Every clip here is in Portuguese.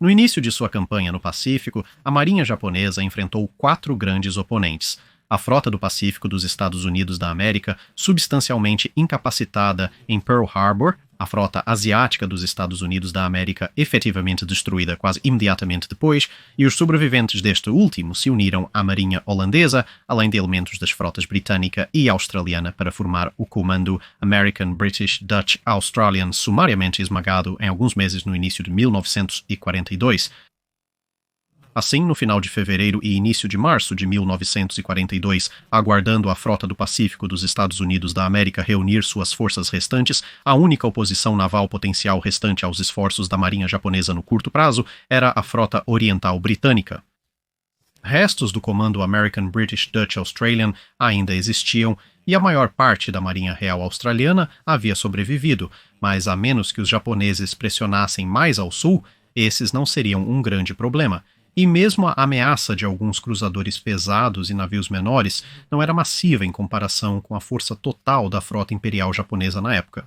No início de sua campanha no Pacífico, a Marinha japonesa enfrentou 4 grandes oponentes. A Frota do Pacífico dos Estados Unidos da América, substancialmente incapacitada em Pearl Harbor, a Frota Asiática dos Estados Unidos da América efetivamente destruída quase imediatamente depois, e os sobreviventes deste último se uniram à Marinha Holandesa, além de elementos das frotas britânica e australiana para formar o Comando American, British, Dutch, Australian, sumariamente esmagado em alguns meses no início de 1942. Assim, no final de fevereiro e início de março de 1942, aguardando a Frota do Pacífico dos Estados Unidos da América reunir suas forças restantes, a única oposição naval potencial restante aos esforços da Marinha japonesa no curto prazo era a Frota Oriental Britânica. Restos do Comando American, British, Dutch, Australian ainda existiam, e a maior parte da Marinha Real Australiana havia sobrevivido, mas a menos que os japoneses pressionassem mais ao sul, esses não seriam um grande problema. E mesmo a ameaça de alguns cruzadores pesados e navios menores não era massiva em comparação com a força total da frota imperial japonesa na época.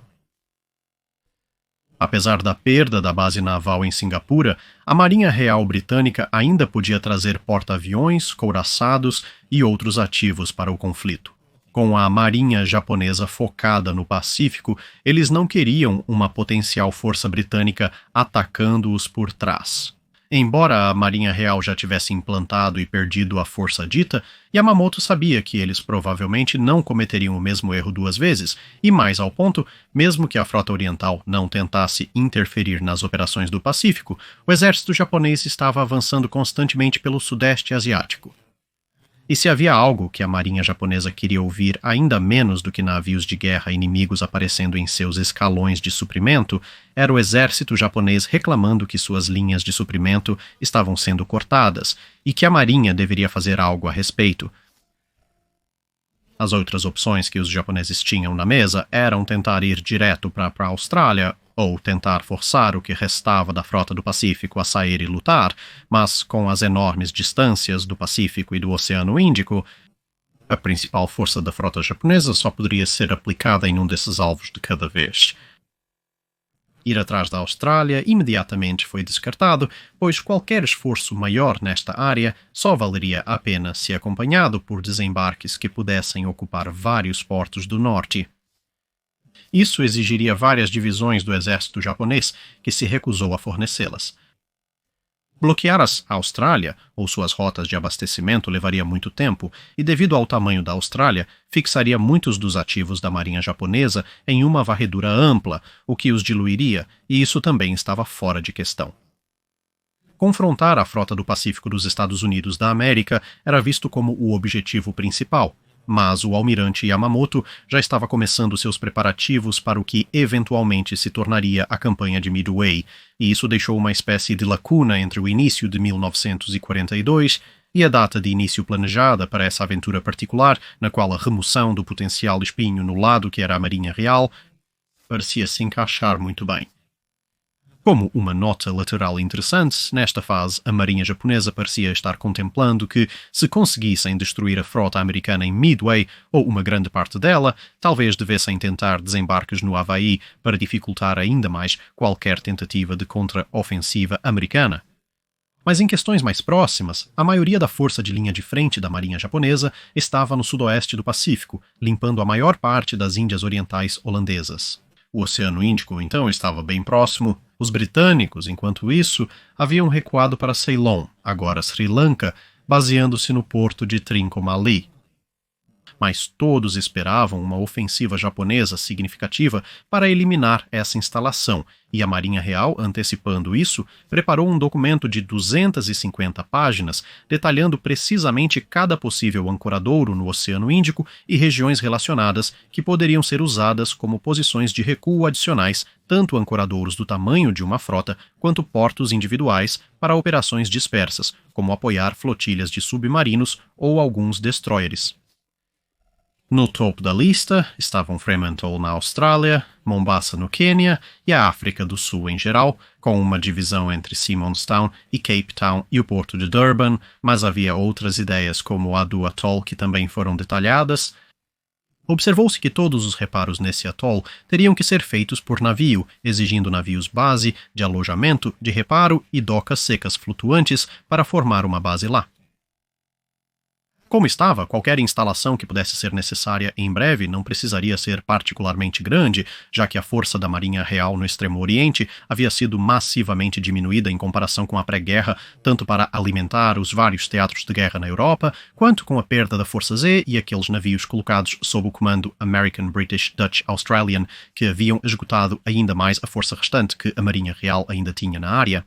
Apesar da perda da base naval em Singapura, a Marinha Real Britânica ainda podia trazer porta-aviões, couraçados e outros ativos para o conflito. Com a Marinha japonesa focada no Pacífico, eles não queriam uma potencial força britânica atacando-os por trás. Embora a Marinha Real já tivesse implantado e perdido a força dita, Yamamoto sabia que eles provavelmente não cometeriam o mesmo erro 2 vezes, e mais ao ponto, mesmo que a Frota Oriental não tentasse interferir nas operações do Pacífico, o exército japonês estava avançando constantemente pelo Sudeste Asiático. E se havia algo que a Marinha japonesa queria ouvir ainda menos do que navios de guerra inimigos aparecendo em seus escalões de suprimento, era o exército japonês reclamando que suas linhas de suprimento estavam sendo cortadas e que a Marinha deveria fazer algo a respeito. As outras opções que os japoneses tinham na mesa eram tentar ir direto para a Austrália ou tentar forçar o que restava da Frota do Pacífico a sair e lutar, mas com as enormes distâncias do Pacífico e do Oceano Índico, a principal força da frota japonesa só poderia ser aplicada em um desses alvos de cada vez. Ir atrás da Austrália imediatamente foi descartado, pois qualquer esforço maior nesta área só valeria a pena se acompanhado por desembarques que pudessem ocupar vários portos do norte. Isso exigiria várias divisões do exército japonês, que se recusou a fornecê-las. Bloquear a Austrália ou suas rotas de abastecimento levaria muito tempo e, devido ao tamanho da Austrália, fixaria muitos dos ativos da marinha japonesa em uma varredura ampla, o que os diluiria, e isso também estava fora de questão. Confrontar a frota do Pacífico dos Estados Unidos da América era visto como o objetivo principal, mas o almirante Yamamoto já estava começando seus preparativos para o que eventualmente se tornaria a campanha de Midway, e isso deixou uma espécie de lacuna entre o início de 1942 e a data de início planejada para essa aventura particular, na qual a remoção do potencial espinho no lado que era a Marinha Real parecia se encaixar muito bem. Como uma nota lateral interessante, nesta fase a marinha japonesa parecia estar contemplando que, se conseguissem destruir a frota americana em Midway, ou uma grande parte dela, talvez devessem tentar desembarques no Havaí para dificultar ainda mais qualquer tentativa de contra-ofensiva americana. Mas em questões mais próximas, a maioria da força de linha de frente da marinha japonesa estava no sudoeste do Pacífico, limpando a maior parte das Índias Orientais holandesas. O Oceano Índico, então, estava bem próximo. Os britânicos, enquanto isso, haviam recuado para Ceylon, agora Sri Lanka, baseando-se no porto de Trincomalee. Mas todos esperavam uma ofensiva japonesa significativa para eliminar essa instalação, e a Marinha Real, antecipando isso, preparou um documento de 250 páginas detalhando precisamente cada possível ancoradouro no Oceano Índico e regiões relacionadas que poderiam ser usadas como posições de recuo adicionais, tanto ancoradouros do tamanho de uma frota quanto portos individuais para operações dispersas, como apoiar flotilhas de submarinos ou alguns destroyers. No topo da lista estavam Fremantle na Austrália, Mombasa no Quênia e a África do Sul em geral, com uma divisão entre Simonstown e Cape Town e o porto de Durban, mas havia outras ideias como a do Atoll que também foram detalhadas. Observou-se que todos os reparos nesse atol teriam que ser feitos por navio, exigindo navios base, de alojamento, de reparo e docas secas flutuantes para formar uma base lá. Como estava, qualquer instalação que pudesse ser necessária em breve não precisaria ser particularmente grande, já que a força da Marinha Real no Extremo Oriente havia sido massivamente diminuída em comparação com a pré-guerra, tanto para alimentar os vários teatros de guerra na Europa, quanto com a perda da Força Z e aqueles navios colocados sob o comando American, British, Dutch, Australian, que haviam esgotado ainda mais a força restante que a Marinha Real ainda tinha na área.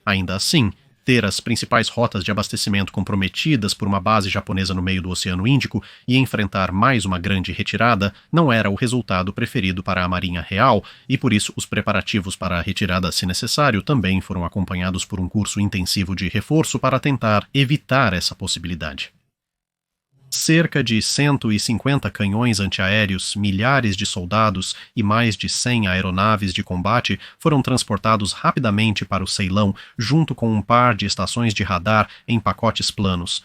Ainda assim, ter as principais rotas de abastecimento comprometidas por uma base japonesa no meio do Oceano Índico e enfrentar mais uma grande retirada não era o resultado preferido para a Marinha Real, e por isso os preparativos para a retirada, se necessário, também foram acompanhados por um curso intensivo de reforço para tentar evitar essa possibilidade. Cerca de 150 canhões antiaéreos, milhares de soldados e mais de 100 aeronaves de combate foram transportados rapidamente para o Ceilão, junto com um par de estações de radar em pacotes planos.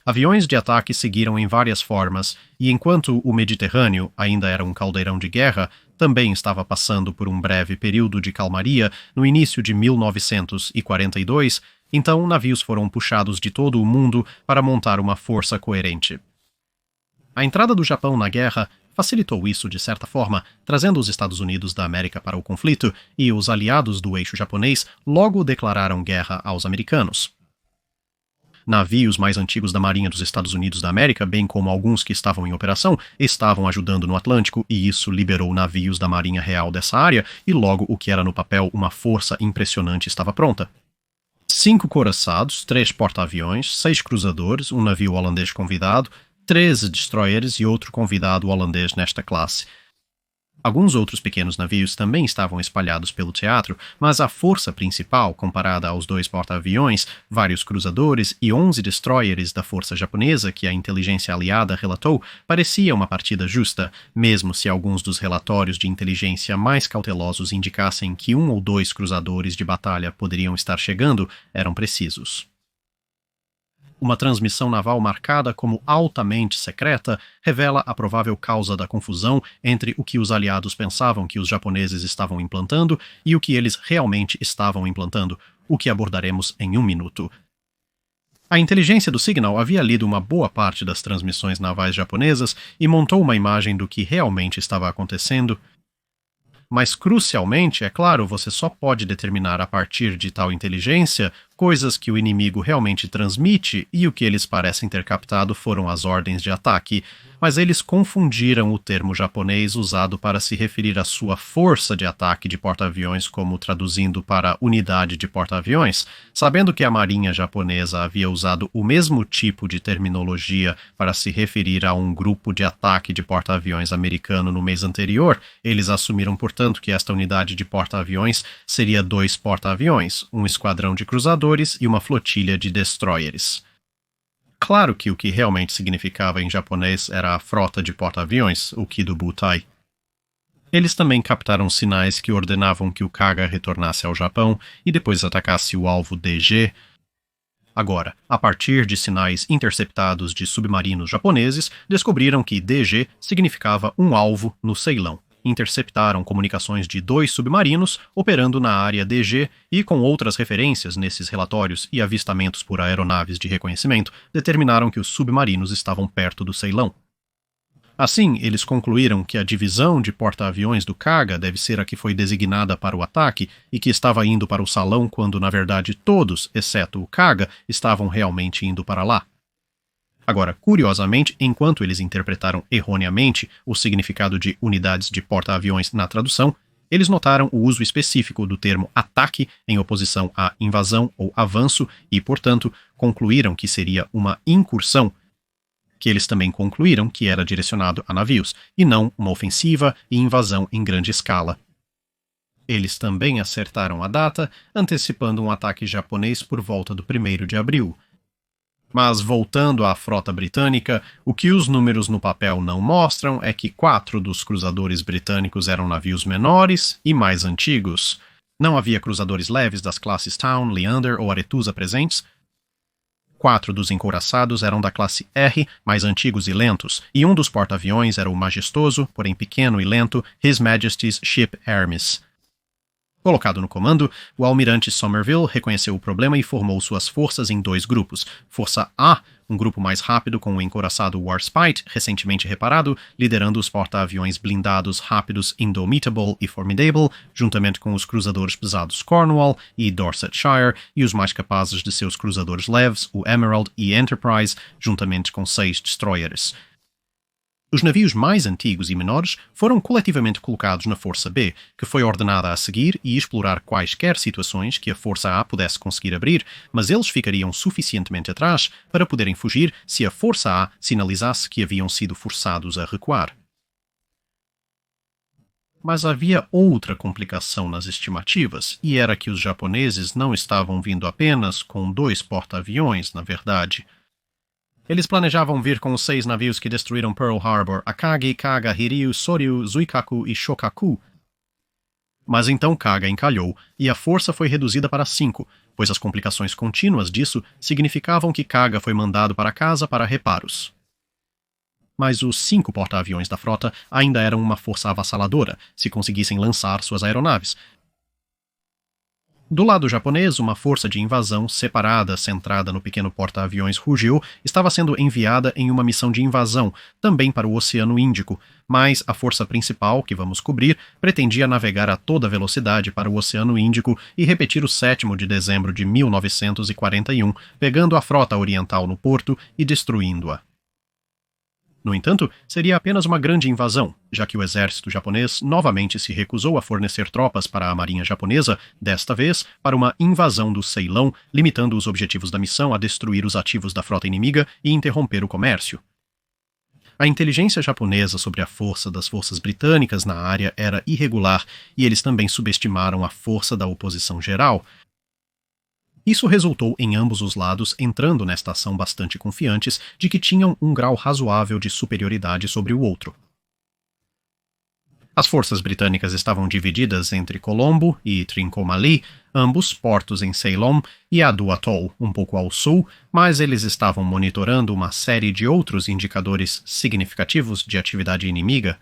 Aviões de ataque seguiram em várias formas, e enquanto o Mediterrâneo ainda era um caldeirão de guerra, também estava passando por um breve período de calmaria no início de 1942, então navios foram puxados de todo o mundo para montar uma força coerente. A entrada do Japão na guerra facilitou isso de certa forma, trazendo os Estados Unidos da América para o conflito, e os aliados do eixo japonês logo declararam guerra aos americanos. Navios mais antigos da Marinha dos Estados Unidos da América, bem como alguns que estavam em operação, estavam ajudando no Atlântico, e isso liberou navios da Marinha Real dessa área, e logo o que era no papel uma força impressionante estava pronta. 5 couraçados, 3 porta-aviões, 6 cruzadores, um navio holandês convidado, 13 destroyers e outro convidado holandês nesta classe. Alguns outros pequenos navios também estavam espalhados pelo teatro, mas a força principal, comparada aos 2 porta-aviões, vários cruzadores e 11 destroyers da força japonesa que a inteligência aliada relatou, parecia uma partida justa, mesmo se alguns dos relatórios de inteligência mais cautelosos indicassem que 1 ou 2 cruzadores de batalha poderiam estar chegando, eram precisos. Uma transmissão naval marcada como altamente secreta revela a provável causa da confusão entre o que os aliados pensavam que os japoneses estavam implantando e o que eles realmente estavam implantando, o que abordaremos em um minuto. A inteligência do Signal havia lido uma boa parte das transmissões navais japonesas e montou uma imagem do que realmente estava acontecendo. Mas, crucialmente, é claro, você só pode determinar a partir de tal inteligência coisas que o inimigo realmente transmite, e o que eles parecem ter captado foram as ordens de ataque, mas eles confundiram o termo japonês usado para se referir à sua força de ataque de porta-aviões como traduzindo para unidade de porta-aviões, sabendo que a marinha japonesa havia usado o mesmo tipo de terminologia para se referir a um grupo de ataque de porta-aviões americano no mês anterior. Eles assumiram, portanto, que esta unidade de porta-aviões seria 2 porta-aviões, um esquadrão de cruzadores e uma flotilha de destroyers. Claro que o que realmente significava em japonês era a frota de porta-aviões, o Kido-Butai. Eles também captaram sinais que ordenavam que o Kaga retornasse ao Japão e depois atacasse o alvo DG. Agora, a partir de sinais interceptados de submarinos japoneses, descobriram que DG significava um alvo no Ceilão. Interceptaram comunicações de 2 submarinos operando na área DG e, com outras referências nesses relatórios e avistamentos por aeronaves de reconhecimento, determinaram que os submarinos estavam perto do Ceilão. Assim, eles concluíram que a divisão de porta-aviões do Kaga deve ser a que foi designada para o ataque e que estava indo para o salão quando, na verdade, todos, exceto o Kaga, estavam realmente indo para lá. Agora, curiosamente, enquanto eles interpretaram erroneamente o significado de unidades de porta-aviões na tradução, eles notaram o uso específico do termo ataque em oposição a invasão ou avanço e, portanto, concluíram que seria uma incursão, que eles também concluíram que era direcionado a navios, e não uma ofensiva e invasão em grande escala. Eles também acertaram a data, antecipando um ataque japonês por volta do 1º de abril. Mas, voltando à frota britânica, o que os números no papel não mostram é que 4 dos cruzadores britânicos eram navios menores e mais antigos. Não havia cruzadores leves das classes Town, Leander ou Arethusa presentes. 4 dos encouraçados eram da classe R, mais antigos e lentos, e um dos porta-aviões era o majestoso, porém pequeno e lento, His Majesty's Ship Hermes. Colocado no comando, o almirante Somerville reconheceu o problema e formou suas forças em 2 grupos. Força A, um grupo mais rápido com o encouraçado Warspite, recentemente reparado, liderando os porta-aviões blindados rápidos Indomitable e Formidable, juntamente com os cruzadores pesados Cornwall e Dorsetshire, e os mais capazes de seus cruzadores leves, o Emerald e Enterprise, juntamente com 6 destroyers. Os navios mais antigos e menores foram coletivamente colocados na Força B, que foi ordenada a seguir e explorar quaisquer situações que a Força A pudesse conseguir abrir, mas eles ficariam suficientemente atrás para poderem fugir se a Força A sinalizasse que haviam sido forçados a recuar. Mas havia outra complicação nas estimativas, e era que os japoneses não estavam vindo apenas com 2 porta-aviões, na verdade. Eles planejavam vir com os 6 navios que destruíram Pearl Harbor, Akagi, Kaga, Hiryu, Soryu, Zuikaku e Shokaku. Mas então Kaga encalhou, e a força foi reduzida para 5, pois as complicações contínuas disso significavam que Kaga foi mandado para casa para reparos. Mas os 5 porta-aviões da frota ainda eram uma força avassaladora, se conseguissem lançar suas aeronaves. Do lado japonês, uma força de invasão separada, centrada no pequeno porta-aviões Ryūkyū, estava sendo enviada em uma missão de invasão, também para o Oceano Índico, mas a força principal, que vamos cobrir, pretendia navegar a toda velocidade para o Oceano Índico e repetir o 7º de dezembro de 1941, pegando a frota oriental no porto e destruindo-a. No entanto, seria apenas uma grande invasão, já que o exército japonês novamente se recusou a fornecer tropas para a marinha japonesa, desta vez para uma invasão do Ceilão, limitando os objetivos da missão a destruir os ativos da frota inimiga e interromper o comércio. A inteligência japonesa sobre a força das forças britânicas na área era irregular e eles também subestimaram a força da oposição geral. Isso resultou em ambos os lados entrando nesta ação bastante confiantes de que tinham um grau razoável de superioridade sobre o outro. As forças britânicas estavam divididas entre Colombo e Trincomalee, ambos portos em Ceylon, e Adu Atoll, um pouco ao sul, mas eles estavam monitorando uma série de outros indicadores significativos de atividade inimiga.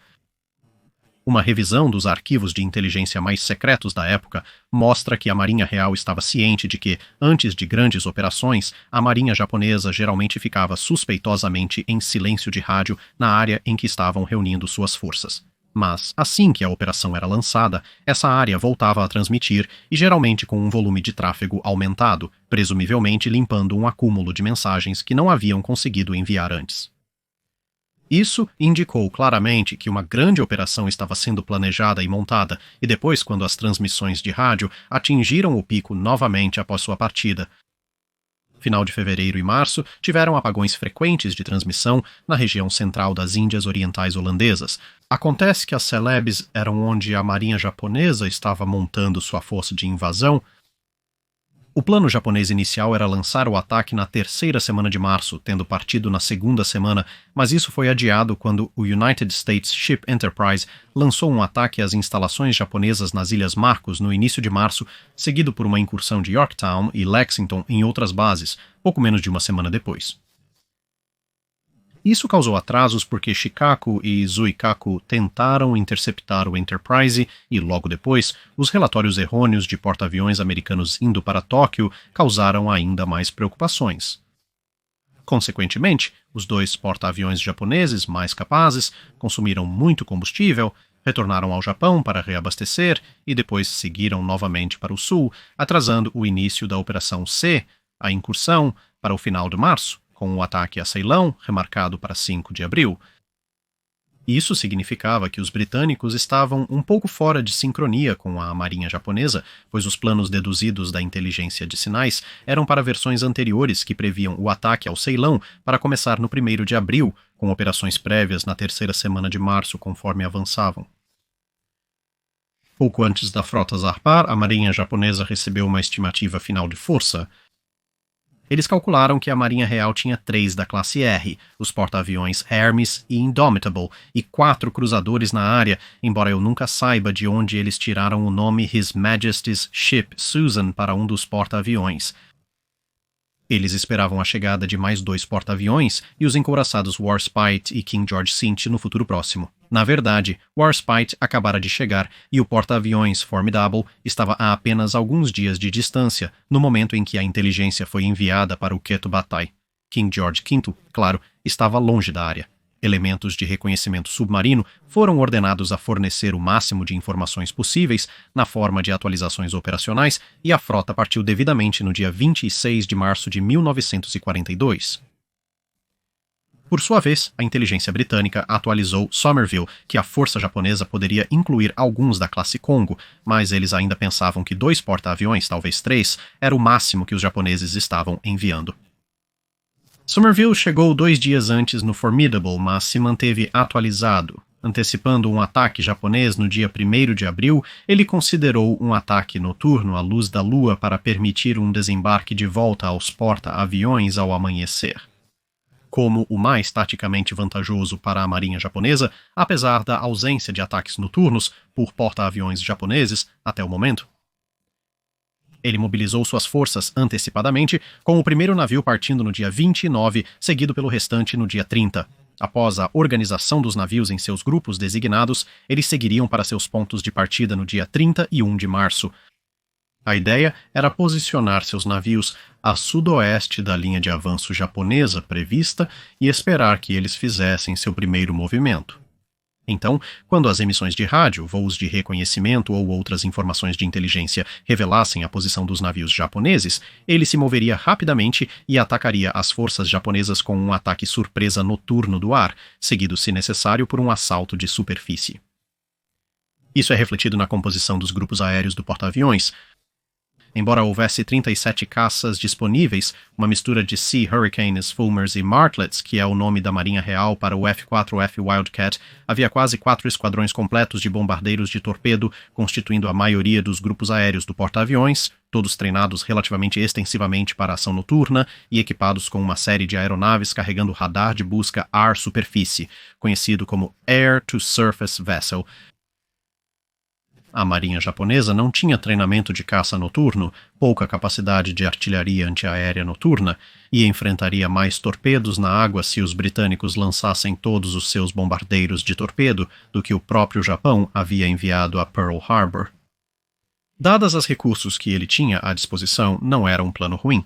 Uma revisão dos arquivos de inteligência mais secretos da época mostra que a Marinha Real estava ciente de que, antes de grandes operações, a Marinha japonesa geralmente ficava suspeitosamente em silêncio de rádio na área em que estavam reunindo suas forças. Mas, assim que a operação era lançada, essa área voltava a transmitir e geralmente com um volume de tráfego aumentado, presumivelmente limpando um acúmulo de mensagens que não haviam conseguido enviar antes. Isso indicou claramente que uma grande operação estava sendo planejada e montada, e depois, quando as transmissões de rádio atingiram o pico novamente após sua partida. Final de fevereiro e março tiveram apagões frequentes de transmissão na região central das Índias Orientais Holandesas. Acontece que as Celebes eram onde a marinha japonesa estava montando sua força de invasão. O plano japonês inicial era lançar o ataque na 3ª semana de março, tendo partido na 2ª semana, mas isso foi adiado quando o United States Ship Enterprise lançou um ataque às instalações japonesas nas Ilhas Marcos no início de março, seguido por uma incursão de Yorktown e Lexington em outras bases, pouco menos de uma semana depois. Isso causou atrasos porque Shikaku e Zuikaku tentaram interceptar o Enterprise e, logo depois, os relatórios errôneos de porta-aviões americanos indo para Tóquio causaram ainda mais preocupações. Consequentemente, os 2 porta-aviões japoneses mais capazes consumiram muito combustível, retornaram ao Japão para reabastecer e depois seguiram novamente para o sul, atrasando o início da Operação C, a incursão, para o final de março, com o ataque a Ceilão, remarcado para 5 de abril. Isso significava que os britânicos estavam um pouco fora de sincronia com a marinha japonesa, pois os planos deduzidos da inteligência de sinais eram para versões anteriores que previam o ataque ao Ceilão para começar no 1º de abril, com operações prévias na 3ª semana de março conforme avançavam. Pouco antes da frota zarpar, a marinha japonesa recebeu uma estimativa final de força. Eles calcularam que a Marinha Real tinha 3 da classe R, os porta-aviões Hermes e Indomitable, e 4 cruzadores na área, embora eu nunca saiba de onde eles tiraram o nome His Majesty's Ship Susan para um dos porta-aviões. Eles esperavam a chegada de mais 2 porta-aviões e os encouraçados Warspite e King George V no futuro próximo. Na verdade, Warspite acabara de chegar e o porta-aviões Formidable estava a apenas alguns dias de distância no momento em que a inteligência foi enviada para o Keto Batai. King George V, claro, estava longe da área. Elementos de reconhecimento submarino foram ordenados a fornecer o máximo de informações possíveis na forma de atualizações operacionais e a frota partiu devidamente no dia 26 de março de 1942. Por sua vez, a inteligência britânica atualizou Somerville que a força japonesa poderia incluir alguns da classe Congo, mas eles ainda pensavam que 2 porta-aviões, talvez 3, era o máximo que os japoneses estavam enviando. Somerville chegou 2 dias antes no Formidable, mas se manteve atualizado. Antecipando um ataque japonês no dia 1º de abril, ele considerou um ataque noturno à luz da lua para permitir um desembarque de volta aos porta-aviões ao amanhecer. Como o mais taticamente vantajoso para a marinha japonesa, apesar da ausência de ataques noturnos por porta-aviões japoneses até o momento, ele mobilizou suas forças antecipadamente, com o primeiro navio partindo no dia 29, seguido pelo restante no dia 30. Após a organização dos navios em seus grupos designados, eles seguiriam para seus pontos de partida no dia 31 de março. A ideia era posicionar seus navios a sudoeste da linha de avanço japonesa prevista e esperar que eles fizessem seu primeiro movimento. Então, quando as emissões de rádio, voos de reconhecimento ou outras informações de inteligência revelassem a posição dos navios japoneses, ele se moveria rapidamente e atacaria as forças japonesas com um ataque surpresa noturno do ar, seguido, se necessário, por um assalto de superfície. Isso é refletido na composição dos grupos aéreos do porta-aviões. Embora houvesse 37 caças disponíveis, uma mistura de Sea Hurricanes, Fulmars e Martlets, que é o nome da Marinha Real para o F-4F Wildcat, havia quase 4 esquadrões completos de bombardeiros de torpedo, constituindo a maioria dos grupos aéreos do porta-aviões, todos treinados relativamente extensivamente para ação noturna e equipados com uma série de aeronaves carregando radar de busca ar-superfície, conhecido como Air-to-Surface Vessel. A marinha japonesa não tinha treinamento de caça noturno, pouca capacidade de artilharia antiaérea noturna, e enfrentaria mais torpedos na água se os britânicos lançassem todos os seus bombardeiros de torpedo do que o próprio Japão havia enviado a Pearl Harbor. Dadas os recursos que ele tinha à disposição, não era um plano ruim.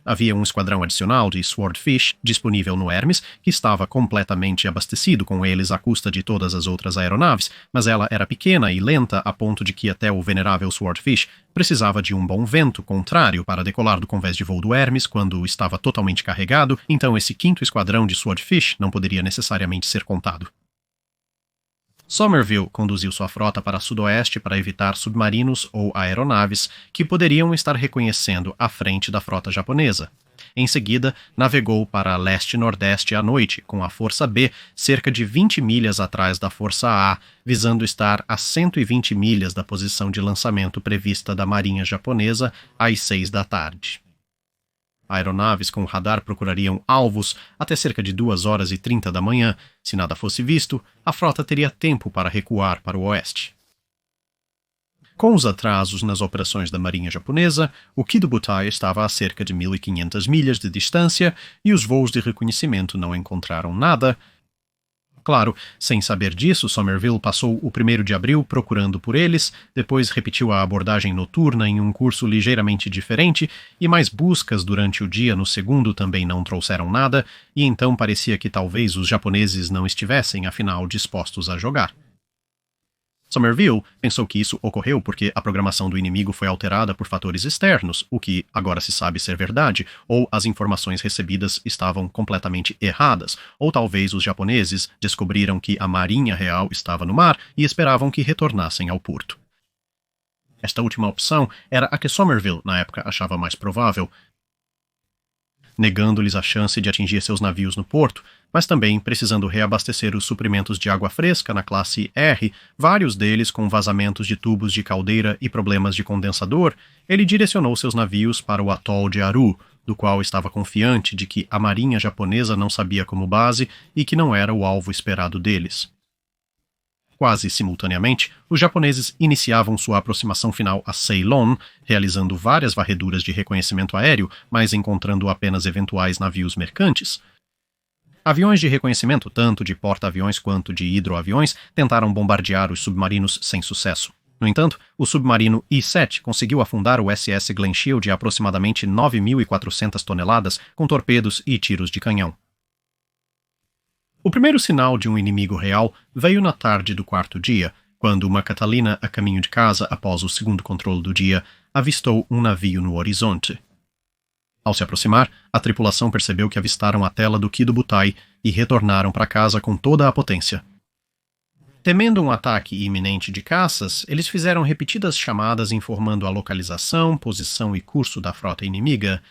Havia um esquadrão adicional de Swordfish disponível no Hermes, que estava completamente abastecido com eles à custa de todas as outras aeronaves, mas ela era pequena e lenta a ponto de que até o venerável Swordfish precisava de um bom vento contrário para decolar do convés de voo do Hermes quando estava totalmente carregado, então esse 5º esquadrão de Swordfish não poderia necessariamente ser contado. Somerville conduziu sua frota para sudoeste para evitar submarinos ou aeronaves que poderiam estar reconhecendo a frente da frota japonesa. Em seguida, navegou para leste-nordeste à noite, com a Força B cerca de 20 milhas atrás da Força A, visando estar a 120 milhas da posição de lançamento prevista da Marinha Japonesa às 6 da tarde. Aeronaves com radar procurariam alvos até cerca de 2h30 da manhã. Se nada fosse visto, a frota teria tempo para recuar para o oeste. Com os atrasos nas operações da Marinha Japonesa, o Kido Butai estava a cerca de 1.500 milhas de distância e os voos de reconhecimento não encontraram nada. Claro, sem saber disso, Somerville passou o 1º de abril procurando por eles, depois repetiu a abordagem noturna em um curso ligeiramente diferente, e mais buscas durante o dia no 2º também não trouxeram nada, e então parecia que talvez os japoneses não estivessem, afinal, dispostos a jogar. Somerville pensou que isso ocorreu porque a programação do inimigo foi alterada por fatores externos, o que agora se sabe ser verdade, ou as informações recebidas estavam completamente erradas, ou talvez os japoneses descobriram que a Marinha Real estava no mar e esperavam que retornassem ao porto. Esta última opção era a que Somerville, na época, achava mais provável, negando-lhes a chance de atingir seus navios no porto, mas também precisando reabastecer os suprimentos de água fresca na classe R, vários deles com vazamentos de tubos de caldeira e problemas de condensador, ele direcionou seus navios para o atol de Aru, do qual estava confiante de que a marinha japonesa não sabia como base e que não era o alvo esperado deles. quase simultaneamente, os japoneses iniciavam sua aproximação final a Ceylon, realizando várias varreduras de reconhecimento aéreo, mas encontrando apenas eventuais navios mercantes. Aviões de reconhecimento, tanto de porta-aviões quanto de hidroaviões, tentaram bombardear os submarinos sem sucesso. No entanto, o submarino I-7 conseguiu afundar o SS Glen de aproximadamente 9.400 toneladas com torpedos e tiros de canhão. O primeiro sinal de um inimigo real veio na tarde do quarto dia, quando uma Catalina, a caminho de casa após o segundo controle do dia, avistou um navio no horizonte. Ao se aproximar, a tripulação percebeu que avistaram a tela do Kido Butai e retornaram para casa com toda a potência. Temendo um ataque iminente de caças, eles fizeram repetidas chamadas informando a localização, posição e curso da frota inimiga.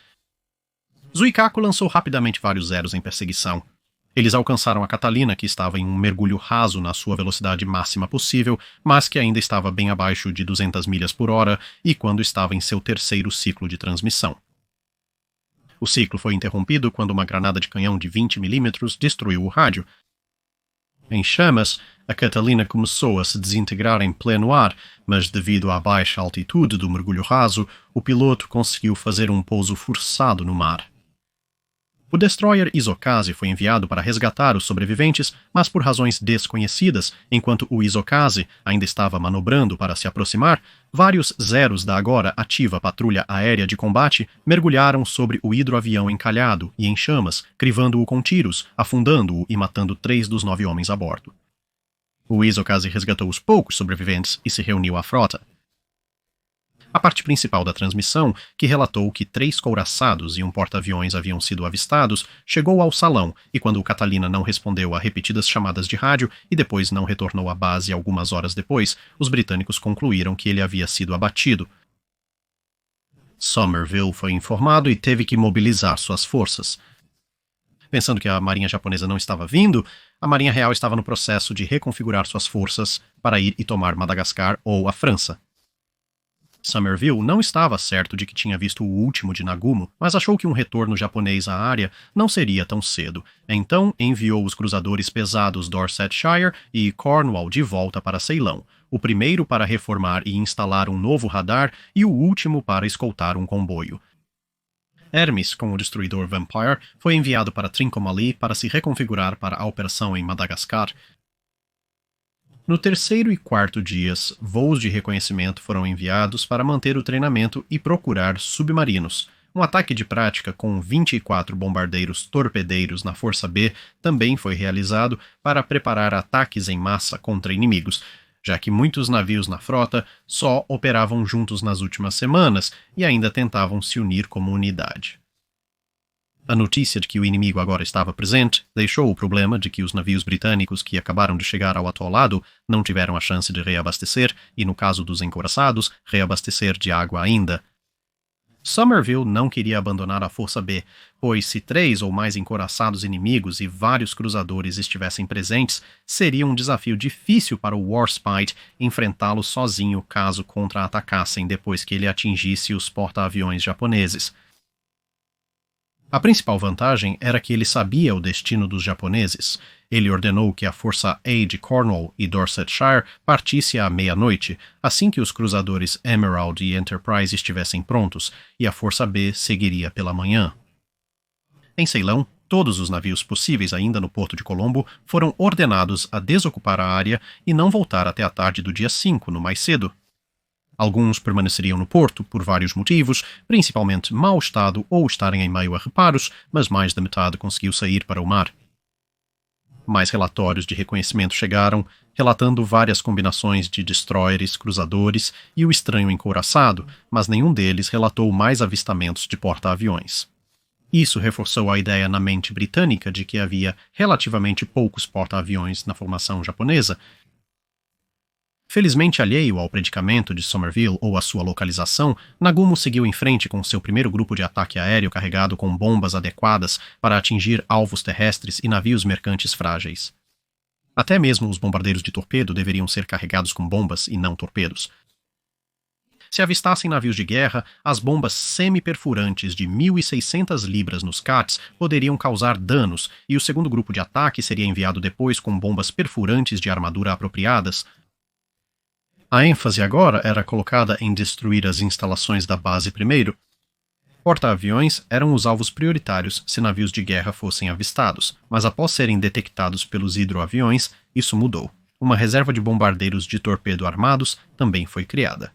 Zuikaku lançou rapidamente vários zeros em perseguição. Eles alcançaram a Catalina, que estava em um mergulho raso na sua velocidade máxima possível, mas que ainda estava bem abaixo de 200 milhas por hora e quando estava em seu terceiro ciclo de transmissão. O ciclo foi interrompido quando uma granada de canhão de 20 milímetros destruiu o rádio. Em chamas, a Catalina começou a se desintegrar em pleno ar, mas devido à baixa altitude do mergulho raso, o piloto conseguiu fazer um pouso forçado no mar. O destroyer Isokaze foi enviado para resgatar os sobreviventes, mas por razões desconhecidas, enquanto o Isokaze ainda estava manobrando para se aproximar, vários zeros da agora ativa patrulha aérea de combate mergulharam sobre o hidroavião encalhado e em chamas, crivando-o com tiros, afundando-o e matando 3 dos 9 homens a bordo. O Isokaze resgatou os poucos sobreviventes e se reuniu à frota. A parte principal da transmissão, que relatou que 3 couraçados e um porta-aviões haviam sido avistados, chegou ao salão e quando o Catalina não respondeu a repetidas chamadas de rádio e depois não retornou à base algumas horas depois, os britânicos concluíram que ele havia sido abatido. Somerville foi informado e teve que mobilizar suas forças. Pensando que a marinha japonesa não estava vindo, a marinha real estava no processo de reconfigurar suas forças para ir e tomar Madagascar ou a França. Somerville não estava certo de que tinha visto o último de Nagumo, mas achou que um retorno japonês à área não seria tão cedo. Então enviou os cruzadores pesados Dorsetshire e Cornwall de volta para Ceilão, o primeiro para reformar e instalar um novo radar e o último para escoltar um comboio. Hermes, com o destruidor Vampire, foi enviado para Trincomalee para se reconfigurar para a operação em Madagascar. No terceiro e quarto dias, voos de reconhecimento foram enviados para manter o treinamento e procurar submarinos. Um ataque de prática com 24 bombardeiros torpedeiros na Força B também foi realizado para preparar ataques em massa contra inimigos, já que muitos navios na frota só operavam juntos nas últimas semanas e ainda tentavam se unir como unidade. A notícia de que o inimigo agora estava presente deixou o problema de que os navios britânicos que acabaram de chegar ao atolado não tiveram a chance de reabastecer e, no caso dos encouraçados, reabastecer de água ainda. Somerville não queria abandonar a Força B, pois se 3 ou mais encouraçados inimigos e vários cruzadores estivessem presentes, seria um desafio difícil para o Warspite enfrentá-lo sozinho caso contra-atacassem depois que ele atingisse os porta-aviões japoneses. A principal vantagem era que ele sabia o destino dos japoneses. Ele ordenou que a Força A de Cornwall e Dorsetshire partisse à meia-noite, assim que os cruzadores Emerald e Enterprise estivessem prontos, e a Força B seguiria pela manhã. Em Ceilão, todos os navios possíveis ainda no Porto de Colombo foram ordenados a desocupar a área e não voltar até a tarde do dia 5, no mais cedo. Alguns permaneceriam no porto por vários motivos, principalmente mau estado ou estarem em meio a reparos, mas mais da metade conseguiu sair para o mar. Mais relatórios de reconhecimento chegaram, relatando várias combinações de destroyers, cruzadores e o estranho encouraçado, mas nenhum deles relatou mais avistamentos de porta-aviões. Isso reforçou a ideia na mente britânica de que havia relativamente poucos porta-aviões na formação japonesa. Felizmente alheio ao predicamento de Somerville ou à sua localização, Nagumo seguiu em frente com seu primeiro grupo de ataque aéreo carregado com bombas adequadas para atingir alvos terrestres e navios mercantes frágeis. Até mesmo os bombardeiros de torpedo deveriam ser carregados com bombas e não torpedos. Se avistassem navios de guerra, as bombas semi-perfurantes de 1.600 libras nos CATs poderiam causar danos, e o segundo grupo de ataque seria enviado depois com bombas perfurantes de armadura apropriadas. A ênfase agora era colocada em destruir as instalações da base primeiro. Porta-aviões eram os alvos prioritários se navios de guerra fossem avistados, mas após serem detectados pelos hidroaviões, isso mudou. Uma reserva de bombardeiros de torpedo armados também foi criada.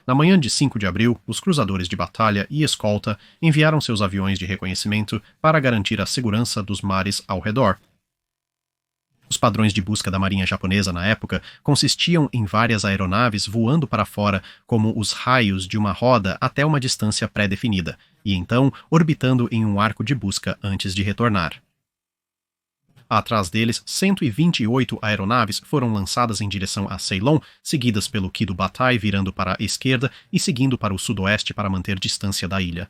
Na manhã de 5 de abril, os cruzadores de batalha e escolta enviaram seus aviões de reconhecimento para garantir a segurança dos mares ao redor. Os padrões de busca da marinha japonesa na época consistiam em várias aeronaves voando para fora como os raios de uma roda até uma distância pré-definida, e então orbitando em um arco de busca antes de retornar. Atrás deles, 128 aeronaves foram lançadas em direção a Ceylon, seguidas pelo Kido Batai virando para a esquerda e seguindo para o sudoeste para manter distância da ilha.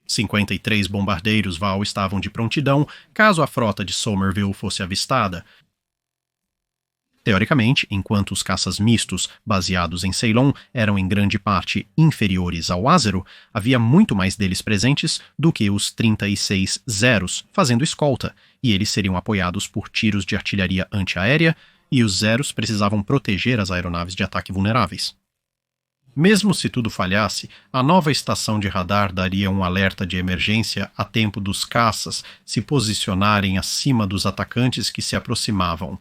53 bombardeiros VAL estavam de prontidão caso a frota de Somerville fosse avistada. Teoricamente, enquanto os caças mistos, baseados em Ceylon, eram em grande parte inferiores ao Azero, havia muito mais deles presentes do que os 36 Zeros, fazendo escolta, e eles seriam apoiados por tiros de artilharia antiaérea, e os Zeros precisavam proteger as aeronaves de ataque vulneráveis. Mesmo se tudo falhasse, a nova estação de radar daria um alerta de emergência a tempo dos caças se posicionarem acima dos atacantes que se aproximavam.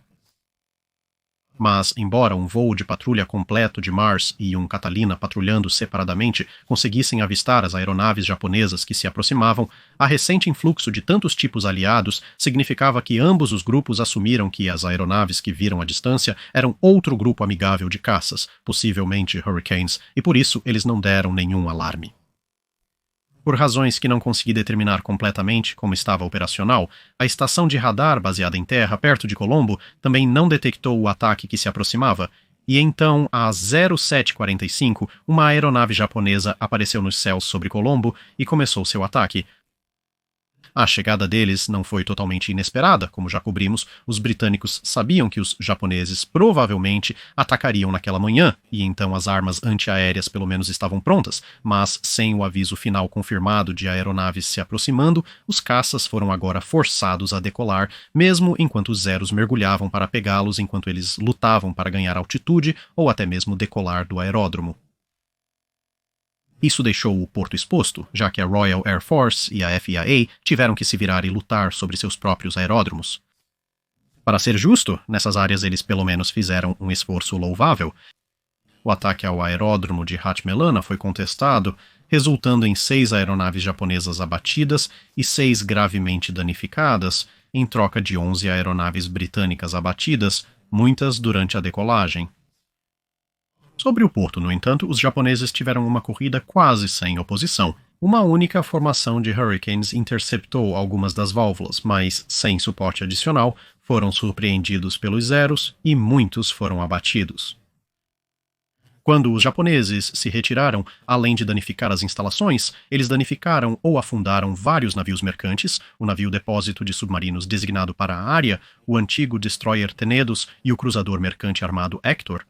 Mas, embora um voo de patrulha completo de Mars e um Catalina patrulhando separadamente conseguissem avistar as aeronaves japonesas que se aproximavam, a recente influxo de tantos tipos aliados significava que ambos os grupos assumiram que as aeronaves que viram à distância eram outro grupo amigável de caças, possivelmente Hurricanes, e por isso eles não deram nenhum alarme. Por razões que não consegui determinar completamente como estava operacional, a estação de radar baseada em terra perto de Colombo também não detectou o ataque que se aproximava, e então, às 07:45, uma aeronave japonesa apareceu nos céus sobre Colombo e começou seu ataque. A chegada deles não foi totalmente inesperada, como já cobrimos, os britânicos sabiam que os japoneses provavelmente atacariam naquela manhã, e então as armas antiaéreas pelo menos estavam prontas, mas sem o aviso final confirmado de aeronaves se aproximando, os caças foram agora forçados a decolar, mesmo enquanto os Zeros mergulhavam para pegá-los enquanto eles lutavam para ganhar altitude ou até mesmo decolar do aeródromo. Isso deixou o porto exposto, já que a Royal Air Force e a FAA tiveram que se virar e lutar sobre seus próprios aeródromos. Para ser justo, nessas áreas eles pelo menos fizeram um esforço louvável. O ataque ao aeródromo de Hatmelana foi contestado, resultando em 6 aeronaves japonesas abatidas e 6 gravemente danificadas, em troca de 11 aeronaves britânicas abatidas, muitas durante a decolagem. Sobre o porto, no entanto, os japoneses tiveram uma corrida quase sem oposição. Uma única formação de Hurricanes interceptou algumas das válvulas, mas, sem suporte adicional, foram surpreendidos pelos Zeros e muitos foram abatidos. Quando os japoneses se retiraram, além de danificar as instalações, eles danificaram ou afundaram vários navios mercantes, o navio depósito de submarinos designado para a área, o antigo destroyer Tenedos e o cruzador mercante armado Hector.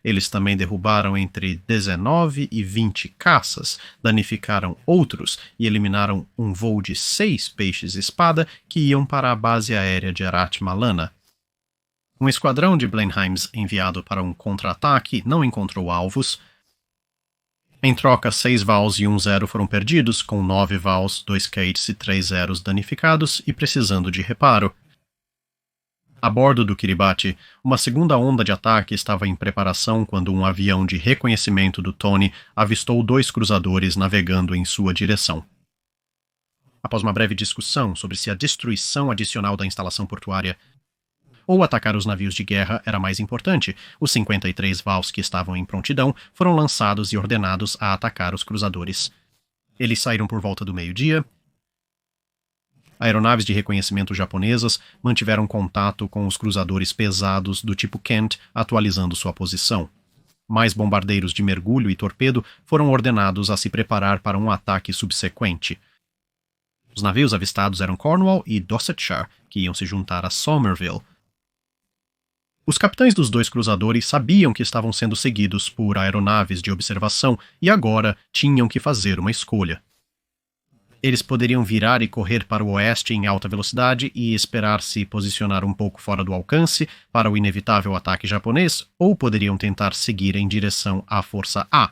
Eles também derrubaram entre 19 e 20 caças, danificaram outros e eliminaram um voo de 6 peixes-espada que iam para a base aérea de Arat Malana. Um esquadrão de Blenheims enviado para um contra-ataque não encontrou alvos. Em troca, 6 VALs e 1 Zero foram perdidos, com 9 VALs, 2 Kates e 3 Zeros danificados e precisando de reparo. A bordo do Kiribati, uma segunda onda de ataque estava em preparação quando um avião de reconhecimento do Tony avistou 2 cruzadores navegando em sua direção. Após uma breve discussão sobre se a destruição adicional da instalação portuária ou atacar os navios de guerra era mais importante, os 53 VALs que estavam em prontidão foram lançados e ordenados a atacar os cruzadores. Eles saíram por volta do meio-dia. Aeronaves de reconhecimento japonesas mantiveram contato com os cruzadores pesados do tipo Kent, atualizando sua posição. Mais bombardeiros de mergulho e torpedo foram ordenados a se preparar para um ataque subsequente. Os navios avistados eram Cornwall e Dorsetshire, que iam se juntar a Somerville. Os capitães dos dois cruzadores sabiam que estavam sendo seguidos por aeronaves de observação e agora tinham que fazer uma escolha. Eles poderiam virar e correr para o oeste em alta velocidade e esperar se posicionar um pouco fora do alcance para o inevitável ataque japonês, ou poderiam tentar seguir em direção à Força A.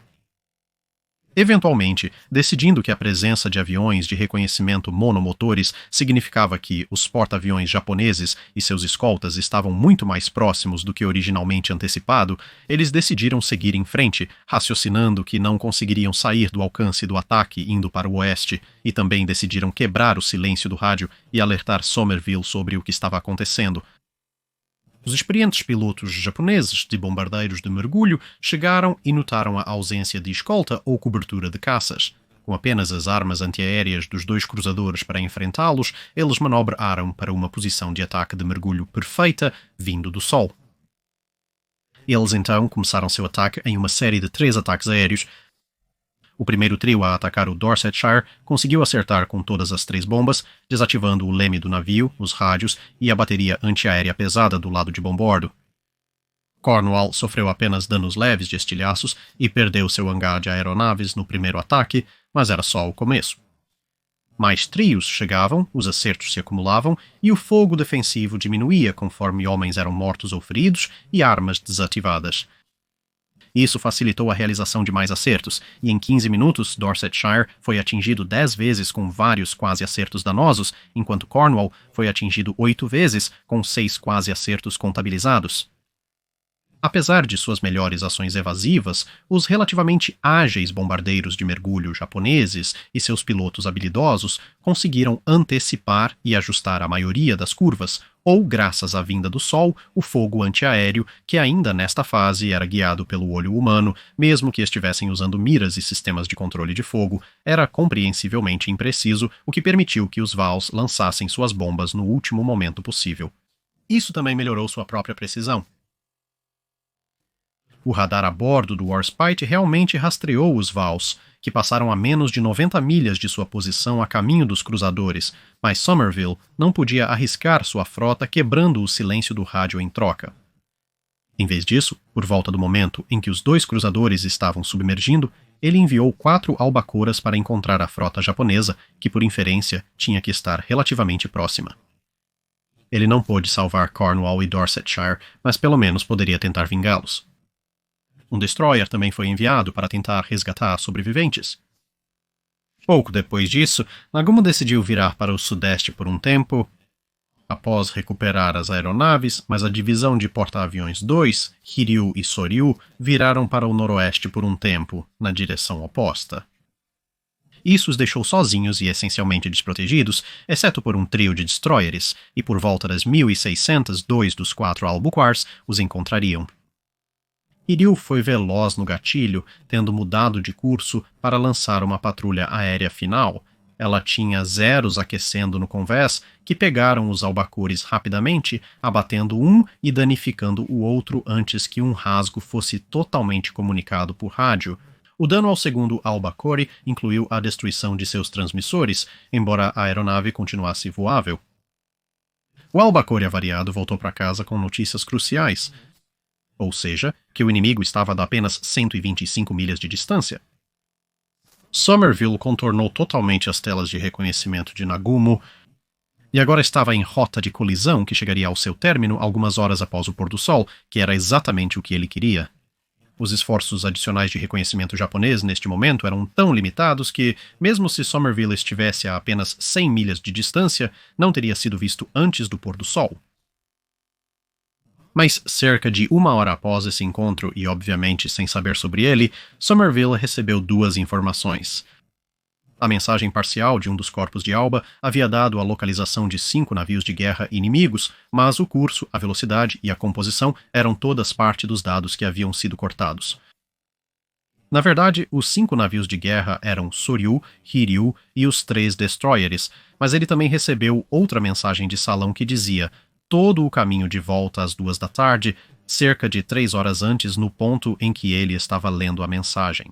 Eventualmente, decidindo que a presença de aviões de reconhecimento monomotores significava que os porta-aviões japoneses e seus escoltas estavam muito mais próximos do que originalmente antecipado, eles decidiram seguir em frente, raciocinando que não conseguiriam sair do alcance do ataque indo para o oeste, e também decidiram quebrar o silêncio do rádio e alertar Somerville sobre o que estava acontecendo. Os experientes pilotos japoneses de bombardeiros de mergulho chegaram e notaram a ausência de escolta ou cobertura de caças. Com apenas as armas antiaéreas dos dois cruzadores para enfrentá-los, eles manobraram para uma posição de ataque de mergulho perfeita, vindo do sol. Eles então começaram seu ataque em uma série de 3 ataques aéreos. O primeiro trio a atacar o Dorsetshire conseguiu acertar com todas as 3 bombas, desativando o leme do navio, os rádios e a bateria antiaérea pesada do lado de bombordo. Cornwall sofreu apenas danos leves de estilhaços e perdeu seu hangar de aeronaves no primeiro ataque, mas era só o começo. Mais trios chegavam, os acertos se acumulavam e o fogo defensivo diminuía conforme homens eram mortos ou feridos e armas desativadas. Isso facilitou a realização de mais acertos, e em 15 minutos Dorsetshire foi atingido 10 vezes com vários quase-acertos danosos, enquanto Cornwall foi atingido 8 vezes com 6 quase-acertos contabilizados. Apesar de suas melhores ações evasivas, os relativamente ágeis bombardeiros de mergulho japoneses e seus pilotos habilidosos conseguiram antecipar e ajustar a maioria das curvas, ou, graças à vinda do sol, o fogo antiaéreo, que ainda nesta fase era guiado pelo olho humano, mesmo que estivessem usando miras e sistemas de controle de fogo, era compreensivelmente impreciso, o que permitiu que os Vals lançassem suas bombas no último momento possível. Isso também melhorou sua própria precisão. O radar a bordo do Warspite realmente rastreou os Vals, que passaram a menos de 90 milhas de sua posição a caminho dos cruzadores, mas Somerville não podia arriscar sua frota quebrando o silêncio do rádio em troca. Em vez disso, por volta do momento em que os 2 cruzadores estavam submergindo, ele enviou 4 albacoras para encontrar a frota japonesa, que por inferência tinha que estar relativamente próxima. Ele não pôde salvar Cornwall e Dorsetshire, mas pelo menos poderia tentar vingá-los. Um destroyer também foi enviado para tentar resgatar sobreviventes. Pouco depois disso, Nagumo decidiu virar para o sudeste por um tempo, após recuperar as aeronaves, mas a divisão de porta-aviões 2, Hiryu e Soryu, viraram para o noroeste por um tempo, na direção oposta. Isso os deixou sozinhos e essencialmente desprotegidos, exceto por um trio de destroyers, e por volta das 1600, 2 dos 4 Albuquars os encontrariam. Hiryu foi veloz no gatilho, tendo mudado de curso para lançar uma patrulha aérea final. Ela tinha zeros aquecendo no convés, que pegaram os albacores rapidamente, abatendo um e danificando o outro antes que um rasgo fosse totalmente comunicado por rádio. O dano ao segundo albacore incluiu a destruição de seus transmissores, embora a aeronave continuasse voável. O albacore avariado voltou para casa com notícias cruciais, ou seja, que o inimigo estava a apenas 125 milhas de distância. Somerville contornou totalmente as telas de reconhecimento de Nagumo e agora estava em rota de colisão que chegaria ao seu término algumas horas após o pôr do sol, que era exatamente o que ele queria. Os esforços adicionais de reconhecimento japonês neste momento eram tão limitados que, mesmo se Somerville estivesse a apenas 100 milhas de distância, não teria sido visto antes do pôr do sol. Mas cerca de 1 hora após esse encontro, e obviamente sem saber sobre ele, Somerville recebeu 2 informações. A mensagem parcial de um dos corpos de Alba havia dado a localização de 5 navios de guerra inimigos, mas o curso, a velocidade e a composição eram todas parte dos dados que haviam sido cortados. Na verdade, os 5 navios de guerra eram Soryu, Hiryu e os 3 destroyers, mas ele também recebeu outra mensagem de salão que dizia: todo o caminho de volta às 2 da tarde, cerca de 3 horas antes no ponto em que ele estava lendo a mensagem.